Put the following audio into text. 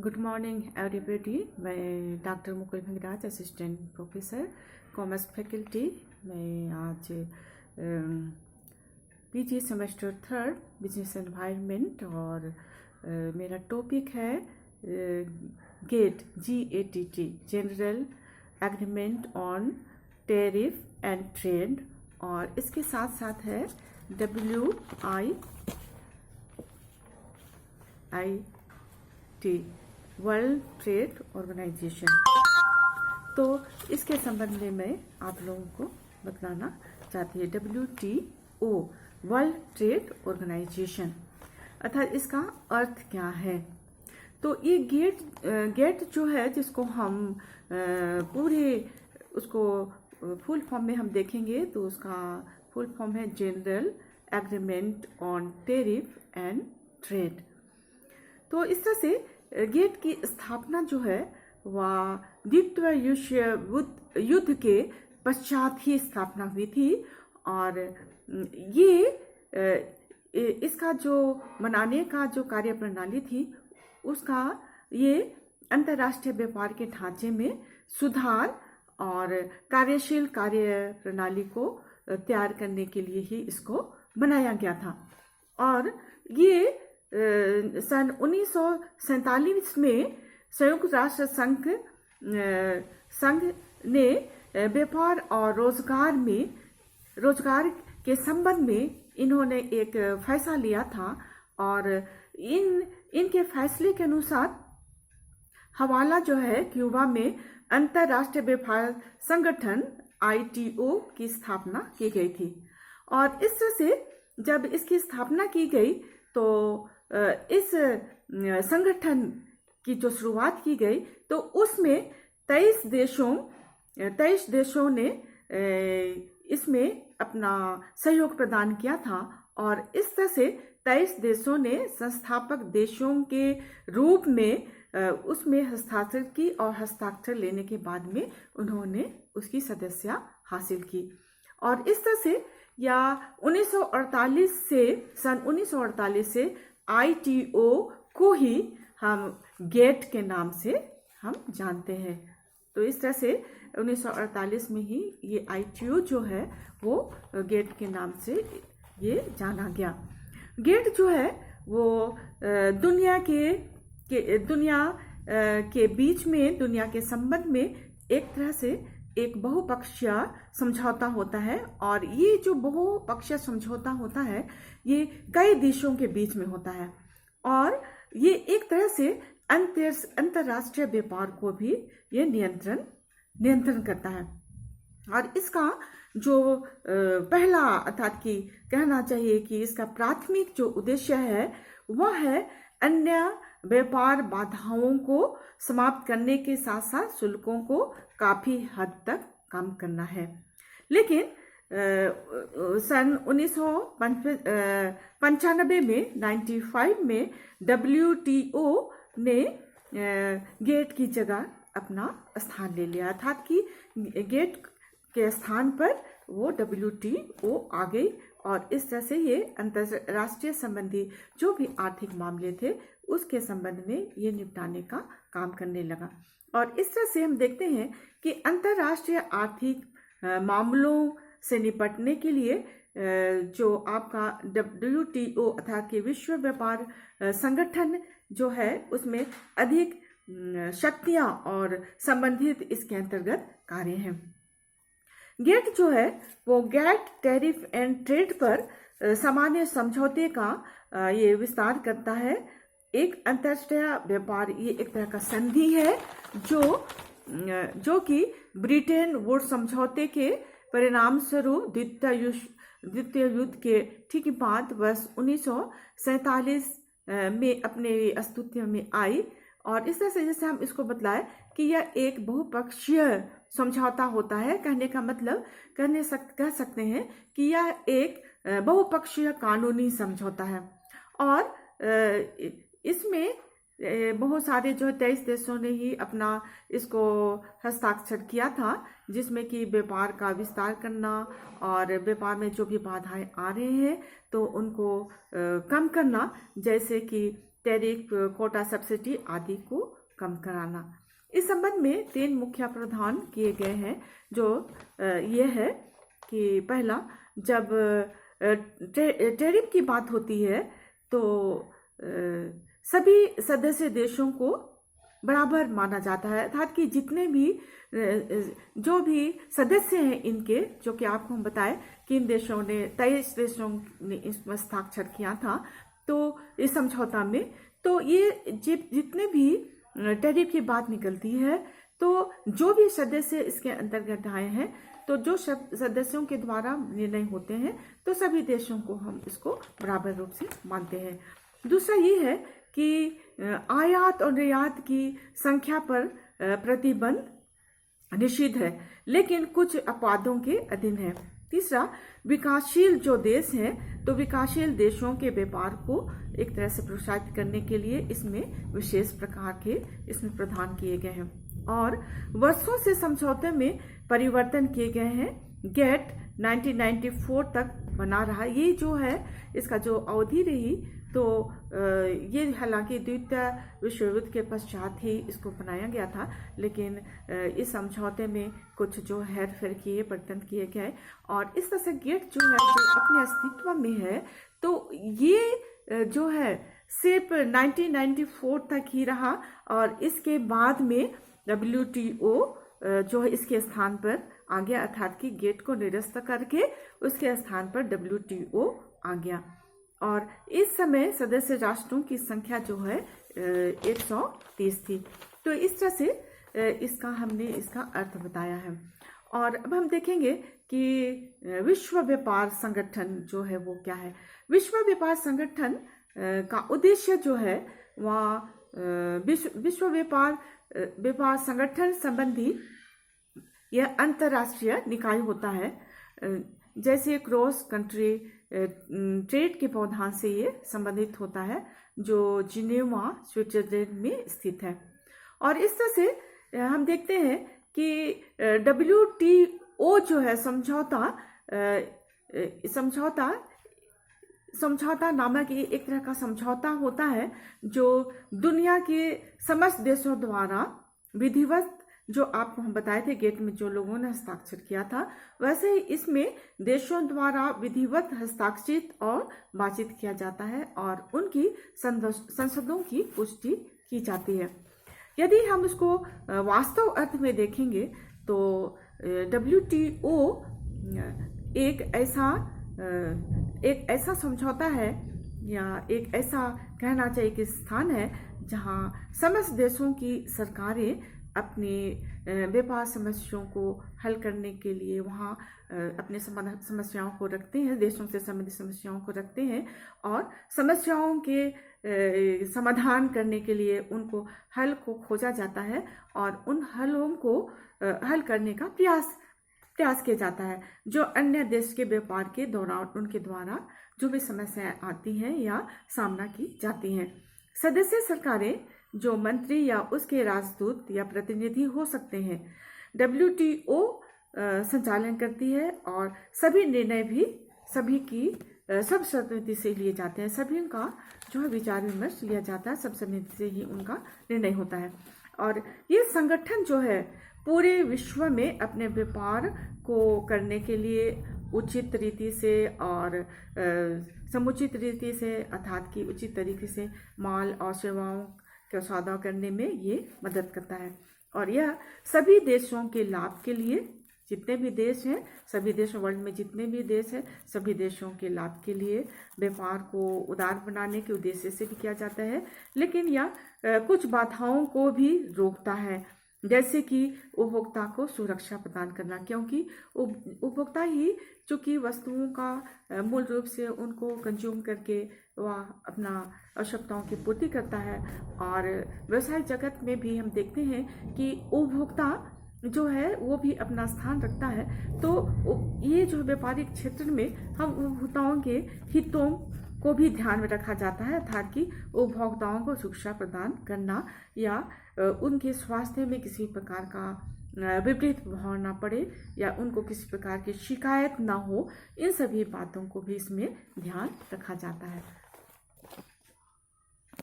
Good morning everybody. मैं doctor Mukul Bhangraj, assistant professor commerce faculty. मैं आज पीजी सेमेस्टर 3 बिजनेस एनवायरनमेंट और मेरा टॉपिक है GATT GATT general agreement on tariff and trade, और इसके साथ साथ है WIIT वर्ल्ड ट्रेड ऑर्गेनाइजेशन। तो इसके संबंध में मैं आप लोगों को बतलाना चाहती है। WTO वर्ल्ड ट्रेड ऑर्गेनाइजेशन अर्थात इसका अर्थ क्या है। तो ये गेट जो है, जिसको हम पूरे उसको फुल फॉर्म में हम देखेंगे तो उसका फुल फॉर्म है general agreement on tariff and trade. तो इस तरह से गेट की स्थापना जो है वह द्वितीय विश्व युद्ध के पश्चात ही स्थापना हुई थी, और ये इसका जो मनाने का जो कार्य प्रणाली थी उसका ये अंतर्राष्ट्रीय व्यापार के ढांचे में सुधार और कार्यशील कार्य प्रणाली को तैयार करने के लिए ही इसको बनाया गया था। और ये सन 1947 में संयुक्त राष्ट्र संघ ने व्यापार और रोजगार के संबंध में इन्होंने एक फैसला लिया था, और इनके फैसले के अनुसार हवाला जो है क्यूबा में अंतर्राष्ट्रीय व्यापार संगठन ITO की स्थापना की गई थी। और इस तरह से जब इसकी स्थापना की गई तो इस संगठन की जो शुरुआत की गई तो उसमें 23 देशों ने इसमें अपना सहयोग प्रदान किया था, और इस तरह से 23 देशों ने संस्थापक देशों के रूप में उसमें हस्ताक्षर की, और हस्ताक्षर लेने के बाद में उन्होंने उसकी सदस्यता हासिल की। और इस तरह से या 1948 से सन 1948 से ITO को ही हम गेट के नाम से हम जानते हैं। तो इस तरह से 1948 में ही ये ITO जो है वो गेट के नाम से ये जाना गया। गेट जो है वो दुनिया के बीच में, दुनिया के संबंध में एक तरह से एक बहुपक्षीय समझौता होता है, और ये जो बहुपक्षीय समझौता होता है ये कई देशों के बीच में होता है, और ये एक तरह से अंतर्राष्ट्रीय व्यापार को भी ये नियंत्रण करता है। और इसका जो पहला अर्थात कि कहना चाहिए कि इसका प्राथमिक जो उद्देश्य है वह है अन्य व्यापार बाधाओं को समाप्त करने के साथ साथ शुल्कों को काफी हद तक कम करना है। लेकिन सन 1995 में 95 में WTO ने गेट की जगह अपना स्थान ले लिया, अर्थात कि गेट के स्थान पर वो WTO आ गई, और इस तरह से ये अंतर्राष्ट्रीय संबंधी जो भी आर्थिक मामले थे उसके संबंध में ये निपटाने का काम करने लगा। और इस तरह से हम देखते हैं कि अंतर्राष्ट्रीय आर्थिक मामलों से निपटने के लिए जो आपका WTO अर्थात कि विश्व व्यापार संगठन जो है उसमें अधिक शक्तियां और संबंधित इसके अंतर्गत कार्य हैं। गेट जो है वो गेट टैरिफ एंड ट्रेड पर सामान्य समझौते का ये विस्तार करता है। एक अंतर्राष्ट्रीय व्यापार ये एक तरह का संधि है जो कि ब्रिटेन वुड्स समझौते के परिणाम स्वरूप द्वितीय युद्ध के ठीक बाद वर्ष 1947 में अपने अस्तित्व में आई। और इस तरह से जैसे हम इसको बतलाए कि यह एक बहुपक्षीय समझौता होता है, कहने का मतलब कह सकते हैं कि यह एक बहुपक्षीय कानूनी समझौता है, और इसमें बहुत सारे जो 23 देशों ने ही अपना इसको हस्ताक्षर किया था, जिसमें कि व्यापार का विस्तार करना और व्यापार में जो भी बाधाएं आ रहे हैं तो उनको कम करना, जैसे कि टैरिफ, कोटा सब्सिडी आदि को कम कराना। इस संबंध में 3 मुख्य प्रावधान किए गए हैं, जो ये है कि पहला, जब टैरिफ की बात होती है तो सभी सदस्य देशों को बराबर माना जाता है, अर्थात कि जितने भी जो भी सदस्य हैं इनके, जो कि आपको हम बताए कि इन देशों ने 23 देशों ने इसमें हस्ताक्षर किया था, तो इस समझौता में, तो ये जितने भी टैरिफ की बात निकलती है, तो जो भी सदस्य इसके अंतर्गत आए हैं, तो जो सदस्यों के द्वारा निर्णय होते हैं, तो सभी देशों को हम इसको बराबर रूप से मानते हैं। दूसरा ये है कि आयात और निर्यात की संख्या पर प्रतिबंध निषिद्ध है, लेकिन कुछ अपवादों के अधीन है। तीसरा, विकासशील जो देश हैं, तो विकासशील देशों के व्यापार को एक तरह से प्रोत्साहित करने के लिए इसमें विशेष प्रकार के इसमें प्रावधान किए गए हैं। और वर्षों से समझौते में परिवर्तन किए गए हैं। गेट 1994 तक बना रहा। ये जो है इसका जो अवधि रही, तो ये हालांकि द्वितीय विश्व युद्ध के पश्चात ही इसको बनाया गया था, लेकिन इस समझौते में कुछ जो हेरफेर किए, परिवर्तन किए गए, और इस तरह से गेट जो है जो अपने अस्तित्व में है, तो ये जो है सिर्फ 1994 तक ही रहा, और इसके बाद में WTO जो है इसके स्थान पर आ गया, अर्थात कि गेट को निरस्त करके उसके स्थान पर WTO आ गया। और इस समय सदस्य राष्ट्रों की संख्या जो है 130 थी। तो इस तरह से इसका हमने इसका अर्थ बताया है। और अब हम देखेंगे कि विश्व व्यापार संगठन जो है वो क्या है। विश्व व्यापार संगठन का उद्देश्य जो है वह विश्व व्यापार संगठन संबंधी यह अंतर्राष्ट्रीय निकाय होता है। जैसे क्रॉस कंट्री ट्रेड के प्रावधान से ये संबंधित होता है, जो जिनेवा स्विट्जरलैंड में स्थित है। और इस तरह से हम देखते हैं कि WTO जो है समझौता नामक एक तरह का समझौता होता है, जो दुनिया के समस्त देशों द्वारा विधिवत, जो आपको हम बताए थे गेट में जो लोगों ने हस्ताक्षर किया था, वैसे ही इसमें देशों द्वारा विधिवत हस्ताक्षरित और बातचीत किया जाता है और उनकी संसदों की पुष्टि की जाती है। यदि हम उसको वास्तव अर्थ में देखेंगे तो WTO एक ऐसा समझौता है, या एक ऐसा कहना चाहिए कि स्थान है, जहां समस्त देशों की सरकारें अपनी व्यापार समस्याओं को हल करने के लिए वहाँ अपने समस्याओं को रखते हैं, देशों से संबंधित समस्याओं को रखते हैं, और समस्याओं के समाधान करने के लिए उनको हल को खोजा जाता है, और उन हलों को हल करने का प्रयास किया जाता है, जो अन्य देश के व्यापार के दौरान उनके द्वारा जो भी समस्याएं आती हैं या सामना की जाती हैं। सदस्य सरकारें जो मंत्री या उसके राजदूत या प्रतिनिधि हो सकते हैं, WTO संचालन करती है, और सभी निर्णय भी सब सहमति से लिए जाते हैं। सभी का जो है विचार विमर्श लिया जाता है, सब सहमति से ही उनका निर्णय होता है। और ये संगठन जो है पूरे विश्व में अपने व्यापार को करने के लिए उचित रीति से और समुचित रीति से, अर्थात कि उचित तरीके से माल और सेवाओं का सौदा करने में ये मदद करता है। और यह सभी देशों के लाभ के लिए, जितने भी देश हैं, सभी देशों, वर्ल्ड में जितने भी देश हैं, सभी देशों के लाभ के लिए व्यापार को उदार बनाने के उद्देश्य से भी किया जाता है। लेकिन यह कुछ बाधाओं को भी रोकता है, जैसे कि उपभोक्ता को सुरक्षा प्रदान करना, क्योंकि उपभोक्ता ही चूँकि वस्तुओं का मूल रूप से उनको कंज्यूम करके वह अपना आवश्यकताओं की पूर्ति करता है। और व्यवसाय जगत में भी हम देखते हैं कि उपभोक्ता जो है वो भी अपना स्थान रखता है। तो ये जो व्यापारिक क्षेत्र में हम उपभोक्ताओं के हितों को भी ध्यान में रखा जाता है, अर्थात कि उपभोक्ताओं को सुरक्षा प्रदान करना या उनके स्वास्थ्य में किसी प्रकार का विपरीत प्रभाव ना पड़े या उनको किसी प्रकार की शिकायत ना हो, इन सभी बातों को भी इसमें ध्यान रखा जाता है।